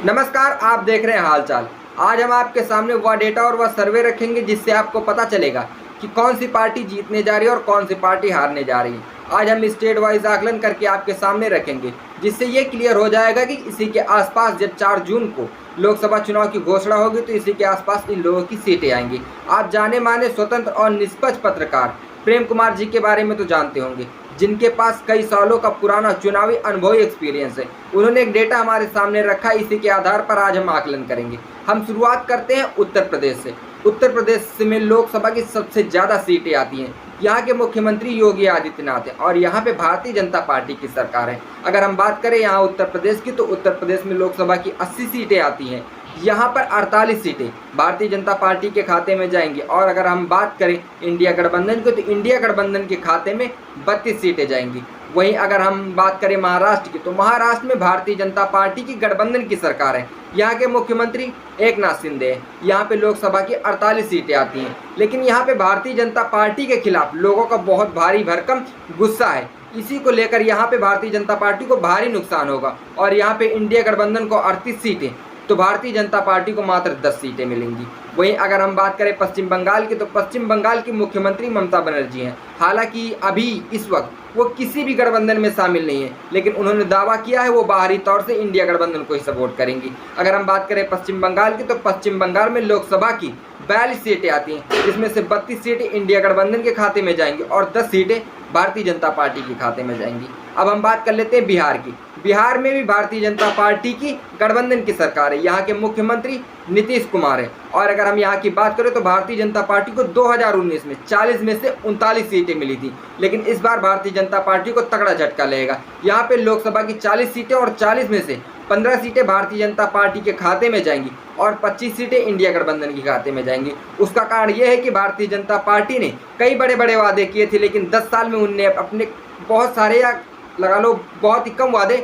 नमस्कार, आप देख रहे हैं हालचाल। आज हम आपके सामने वह डेटा और वह सर्वे रखेंगे जिससे आपको पता चलेगा कि कौन सी पार्टी जीतने जा रही है और कौन सी पार्टी हारने जा रही है। आज हम स्टेट वाइज आकलन करके आपके सामने रखेंगे जिससे ये क्लियर हो जाएगा कि इसी के आसपास जब 4 जून को लोकसभा चुनाव की घोषणा होगी तो इसी के आसपास इन लोगों की सीटें आएंगी। आप जाने माने स्वतंत्र और निष्पक्ष पत्रकार प्रेम कुमार जी के बारे में तो जानते होंगे, जिनके पास कई सालों का पुराना चुनावी अनुभवी एक्सपीरियंस है। उन्होंने एक डेटा हमारे सामने रखा, इसी के आधार पर आज हम आकलन करेंगे। हम शुरुआत करते हैं उत्तर प्रदेश से। उत्तर प्रदेश में लोकसभा की सबसे ज़्यादा सीटें आती हैं। यहाँ के मुख्यमंत्री योगी आदित्यनाथ हैं और यहाँ पे भारतीय जनता पार्टी की सरकार है। अगर हम बात करें यहाँ उत्तर प्रदेश की, तो उत्तर प्रदेश में लोकसभा की 80 सीटें आती हैं। यहाँ पर 48 सीटें भारतीय जनता पार्टी के खाते में जाएंगी और अगर हम बात करें इंडिया गठबंधन की, तो इंडिया गठबंधन के खाते में 32 सीटें जाएंगी। वहीं अगर हम बात करें महाराष्ट्र की, तो महाराष्ट्र में भारतीय जनता पार्टी की गठबंधन की सरकार है। यहाँ के मुख्यमंत्री एकनाथ शिंदे हैं। यहाँ पे लोकसभा की 48 सीटें आती हैं, लेकिन यहाँ पे भारतीय जनता पार्टी के खिलाफ लोगों का बहुत भारी भरकम गुस्सा है। इसी को लेकर यहाँ पे भारतीय जनता पार्टी को भारी नुकसान होगा और यहाँ पे इंडिया गठबंधन को 38 सीटें, तो भारतीय जनता पार्टी को मात्र 10 सीटें मिलेंगी। वहीं अगर हम बात करें पश्चिम बंगाल की, तो पश्चिम बंगाल की मुख्यमंत्री ममता बनर्जी हैं। हालांकि अभी इस वक्त वो किसी भी गठबंधन में शामिल नहीं है, लेकिन उन्होंने दावा किया है वो बाहरी तौर से इंडिया गठबंधन को ही सपोर्ट करेंगी। अगर हम बात करें पश्चिम बंगाल की, तो पश्चिम बंगाल में लोकसभा की 42 सीटें आती हैं, जिसमें से 32 सीटें इंडिया गठबंधन के खाते में जाएंगी और 10 सीटें भारतीय जनता पार्टी के खाते में जाएंगी। अब हम बात कर लेते हैं बिहार की। बिहार में भी भारतीय जनता पार्टी की गठबंधन की सरकार है। यहाँ के मुख्यमंत्री नीतीश कुमार है और अगर हम यहाँ की बात करें तो भारतीय जनता पार्टी को 2019 में 40 में से 39 सीटें मिली थी, लेकिन इस बार भारतीय जनता पार्टी को तगड़ा झटका लगेगा। यहाँ पे लोकसभा की 40 सीटें और 40 में से 15 सीटें भारतीय जनता पार्टी के खाते में जाएंगी और 25 सीटें इंडिया गठबंधन के खाते में जाएंगी। उसका कारण यह है कि भारतीय जनता पार्टी ने कई बड़े बड़े वादे किए थे, लेकिन 10 साल में उनने अपने बहुत सारे या लगा लो बहुत ही कम वादे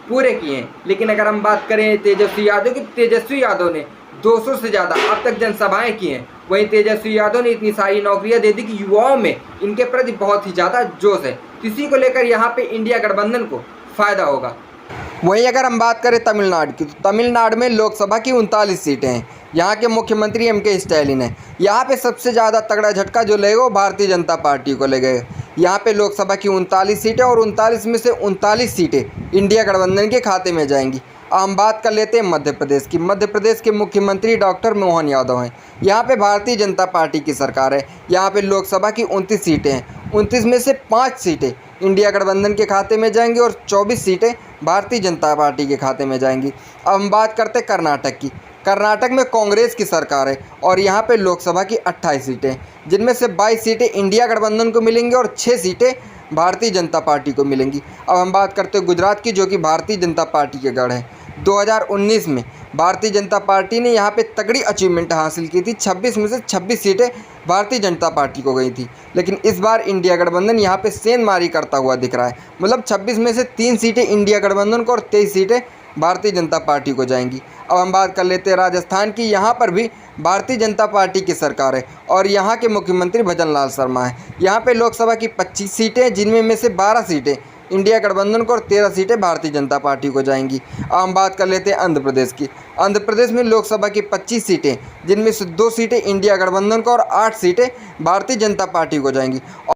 पूरे किए हैं। लेकिन अगर हम बात करें तेजस्वी यादव की, तेजस्वी यादव ने 200 से ज़्यादा अब तक जनसभाएं की हैं। वहीं तेजस्वी यादव ने इतनी सारी नौकरियां दे दी कि युवाओं में इनके प्रति बहुत ही ज़्यादा जोश है। इसी को लेकर यहाँ पे इंडिया गठबंधन को फ़ायदा होगा। वहीं अगर हम बात करें तमिलनाडु की, तो तमिलनाडु में लोकसभा की 39 सीटें हैं। यहाँ के मुख्यमंत्री एम.के. स्टैलिन है। यहाँ पे सबसे ज़्यादा तगड़ा झटका जो लगेगा वो भारतीय जनता पार्टी को लगेगा। यहाँ पे लोकसभा की 39 सीटें और 39 में से 39 सीटें इंडिया गठबंधन के खाते में जाएंगी। अब हम बात कर लेते हैं मध्य प्रदेश की। मध्य प्रदेश के मुख्यमंत्री डॉक्टर मोहन यादव हैं। यहाँ पे भारतीय जनता पार्टी की सरकार है। यहाँ पे लोकसभा की 29 सीटें हैं। 29 में से 5 सीटें इंडिया गठबंधन के खाते में जाएंगी और 24 सीटें भारतीय जनता पार्टी के खाते में जाएंगी। अब हम बात करते हैं कर्नाटक की। कर्नाटक में कांग्रेस की सरकार है और यहाँ पे लोकसभा की 28 सीटें, जिनमें से 22 सीटें इंडिया गठबंधन को मिलेंगी और 6 सीटें भारतीय जनता पार्टी को मिलेंगी। अब हम बात करते हैं गुजरात की, जो कि भारतीय जनता पार्टी के गढ़ है। 2019 में भारतीय जनता पार्टी ने यहाँ पे तगड़ी अचीवमेंट हासिल की थी। 26 में से 26 सीटें भारतीय जनता पार्टी को गई थी, लेकिन इस बार इंडिया गठबंधन यहाँ पे सेंधमारी करता हुआ दिख रहा है। मतलब 26 में से 3 सीटें इंडिया गठबंधन को और 23 सीटें भारतीय जनता पार्टी को जाएंगी। अब हम बात कर लेते हैं राजस्थान की। यहाँ पर भी भारतीय जनता पार्टी की सरकार है और यहाँ के मुख्यमंत्री भजन लाल शर्मा है। यहाँ पे लोकसभा की 25 सीटें, जिनमें में से 12 सीटें इंडिया गठबंधन को और 13 सीटें भारतीय जनता पार्टी को जाएंगी। अब हम बात कर लेते हैं आंध्र प्रदेश की। आंध्र प्रदेश में लोकसभा की 25 सीटें, जिनमें से 2 सीटें इंडिया गठबंधन को और 8 सीटें भारतीय जनता पार्टी को जाएंगी। अब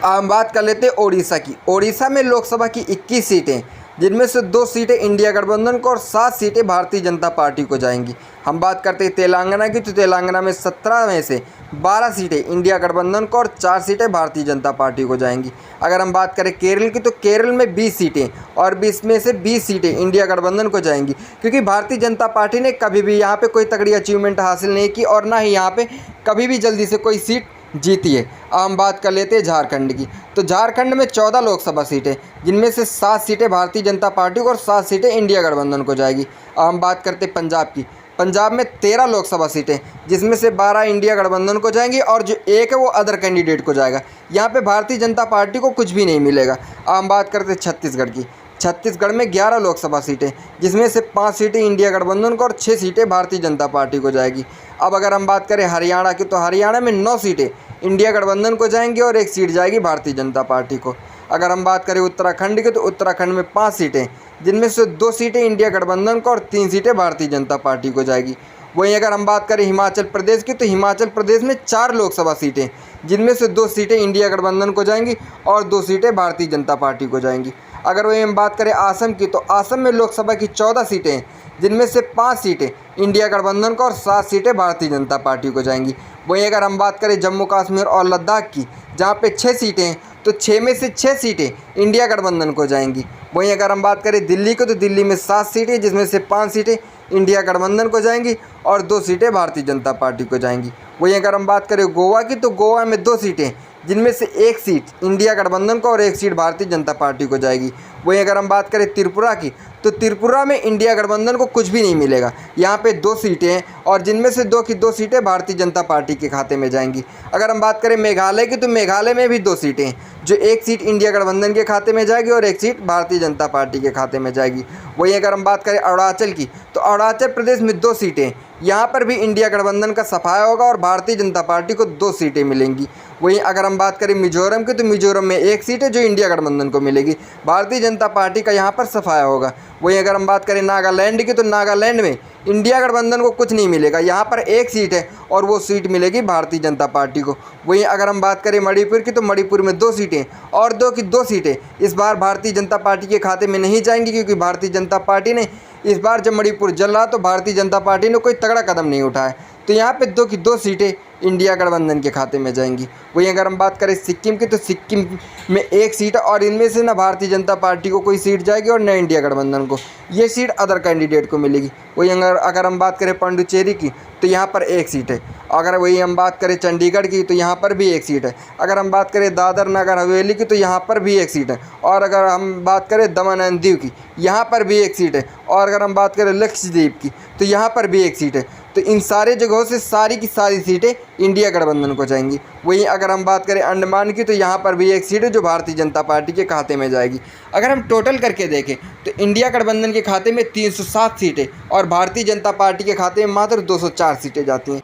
हम बात कर लेते हैं ओडिशा की। ओडिशा में लोकसभा की 21 सीटें, जिनमें से 2 सीटें इंडिया गठबंधन को और 7 सीटें भारतीय जनता पार्टी को जाएंगी। हम बात करते हैं तेलंगाना की, तो तेलंगाना में 17 में से 12 सीटें इंडिया गठबंधन को और 4 सीटें भारतीय जनता पार्टी को जाएंगी। अगर हम बात करें केरल की, तो केरल में 20 सीटें और 20 में से 20 सीटें इंडिया गठबंधन को जाएंगी, क्योंकि भारतीय जनता पार्टी ने कभी भी यहाँ पर कोई तगड़ी अचीवमेंट हासिल नहीं की और ना ही यहाँ पर कभी भी जल्दी से कोई सीट जीती है। अब हम बात कर लेते हैं झारखंड की। तो झारखंड में 14 लोकसभा सीटें, जिनमें से 7 सीटें भारतीय जनता पार्टी को और 7 सीटें इंडिया गठबंधन को जाएगी। अब हम बात करते हैं पंजाब की। पंजाब में 13 लोकसभा सीटें, जिसमें से 12 इंडिया गठबंधन को जाएंगी और जो एक है वो अदर कैंडिडेट को जाएगा। यहाँ पे भारतीय जनता पार्टी को कुछ भी नहीं मिलेगा। अब हम बात करते हैं छत्तीसगढ़ की। छत्तीसगढ़ में 11 लोकसभा सीटें, जिसमें से 5 सीटें इंडिया गठबंधन को और 6 सीटें भारतीय जनता पार्टी को जाएगी। अब अगर हम बात करें हरियाणा की, तो हरियाणा में 9 सीटें इंडिया गठबंधन को जाएंगी और 1 सीट जाएगी भारतीय जनता पार्टी को। अगर हम बात करें उत्तराखंड की तो उत्तराखंड में 5 सीटें, जिनमें से 2 सीटें इंडिया गठबंधन को और 3 सीटें भारतीय जनता पार्टी को जाएगी। वहीं अगर हम बात करें हिमाचल प्रदेश की तो हिमाचल प्रदेश में 4 लोकसभा सीटें, जिनमें से 2 सीटें इंडिया गठबंधन को जाएंगी और 2 सीटें भारतीय जनता पार्टी को जाएंगी। अगर वहीं हम बात करें असम की तो असम में लोकसभा की 14 सीटें हैं, जिनमें से 5 सीटें इंडिया गठबंधन को और 7 सीटें भारतीय जनता पार्टी को जाएंगी। वहीं अगर हम बात करें जम्मू कश्मीर और लद्दाख की, जहां पे 6 सीटें हैं, तो 6 में से 6 सीटें इंडिया गठबंधन को जाएंगी। वहीं अगर हम बात करें दिल्ली की तो दिल्ली में 7 सीटें, जिसमें से 5 सीटें इंडिया गठबंधन को जाएंगी और 2 सीटें भारतीय जनता पार्टी को जाएंगी। वहीं अगर हम बात करें गोवा की तो गोवा में 2 सीटें, जिनमें से 1 सीट इंडिया गठबंधन को और 1 सीट भारतीय जनता पार्टी को जाएगी। वहीं अगर हम बात करें त्रिपुरा की तो त्रिपुरा में इंडिया गठबंधन को कुछ भी नहीं मिलेगा। यहाँ पे 2 सीटें हैं और जिनमें से 2 की 2 सीटें भारतीय जनता पार्टी के खाते में जाएंगी। अगर हम बात करें मेघालय की तो मेघालय में भी 2 सीटें हैं, जो 1 सीट इंडिया गठबंधन के खाते में जाएगी और 1 सीट भारतीय जनता पार्टी के खाते में जाएगी। वहीं अगर हम बात करें अरुणाचल की तो अरुणाचल प्रदेश में 2 सीटें हैं, यहाँ पर भी इंडिया गठबंधन का सफाया होगा और भारतीय जनता पार्टी को 2 सीटें मिलेंगी। वहीं अगर हम बात करें मिजोरम की तो मिजोरम में 1 सीट है जो इंडिया गठबंधन को मिलेगी, भारतीय जनता पार्टी का यहाँ पर सफाया होगा। वहीं अगर हम बात करें नागालैंड की तो नागालैंड में इंडिया गठबंधन को कुछ नहीं मिलेगा, यहाँ पर 1 सीट है और वो सीट मिलेगी भारतीय जनता पार्टी को। वहीं अगर हम बात करें मणिपुर की तो मणिपुर में 2 सीटें और 2 की 2 सीटें इस बार भारतीय जनता पार्टी के खाते में नहीं जाएंगी, क्योंकि भारतीय जनता पार्टी ने इस बार जब मणिपुर जल रहा तो भारतीय जनता पार्टी ने कोई तगड़ा कदम नहीं उठाया, तो यहाँ पे 2 की 2 सीटें इंडिया गठबंधन के खाते में जाएंगी। वहीं अगर हम बात करें सिक्किम की तो सिक्किम में 1 सीट है और इनमें से ना भारतीय जनता पार्टी को कोई सीट जाएगी और न इंडिया गठबंधन को, ये सीट अदर कैंडिडेट को मिलेगी। वहीं अगर हम बात करें पांडुचेरी की तो यहाँ पर 1 सीट है। अगर वही हम बात करें चंडीगढ़ की तो यहाँ पर भी 1 सीट है। अगर हम बात करें दादर नगर हवेली की तो यहाँ पर भी 1 सीट है। और अगर हम बात करें दमन एंड दीव की, यहाँ पर भी 1 सीट है। और अगर हम बात करें लक्षद्वीप की तो यहाँ पर भी 1 सीट है। तो इन सारे जगहों से सारी की सारी सीटें इंडिया गठबंधन को जाएंगी। वहीं अगर हम बात करें अंडमान की तो यहाँ पर भी 1 सीट है जो भारतीय जनता पार्टी के खाते में जाएगी। अगर हम टोटल करके देखें तो इंडिया गठबंधन के खाते में 307 सीटें और भारतीय जनता पार्टी के खाते में मात्र 204 सीटें जाती हैं।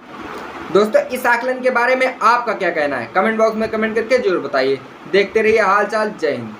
दोस्तों, इस आकलन के बारे में आपका क्या कहना है? कमेंट बॉक्स में कमेंट करके जरूर बताइए। देखते रहिए हाल चाल। जय हिंद।